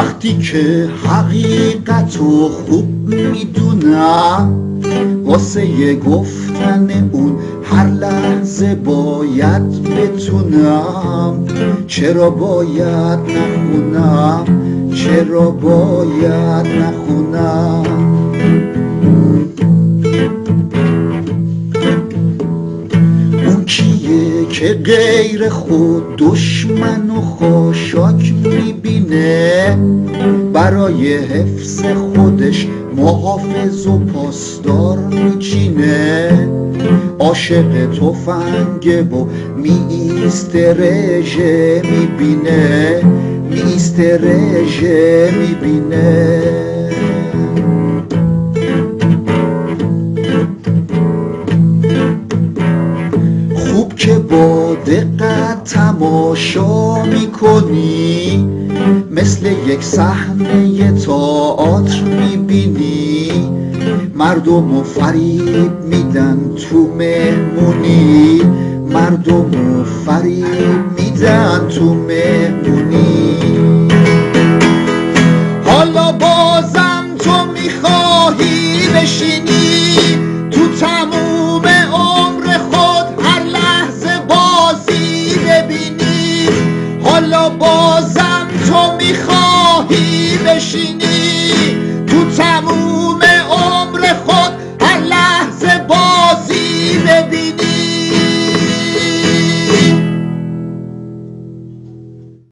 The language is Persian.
وقتی که حقیقتو خوب میدونم واسه گفتن اون هر لحظه باید بتونم. چرا باید نخونم؟ چرا باید نخونم؟ اون کیه که غیر خود دشمن و خاشاک میبینه، برای حفظ خودش محافظ و پاسدار میچینه؟ عاشق تفنگه و میایسته رژه میبینه، میایسته رژه میبینه. خوب که با دقت تماشا میکنی، مثل یک صحنه تئاتر میبینی. مردمو فریب میدن تو مهمونی، مردمو فریب میدن تو مهمونی. حالا بازم تو میخواهی بشینی تو تموم عمر خود هر لحظه بازی ببینی. حالا بازم تو میخواهی بشینی تو تموم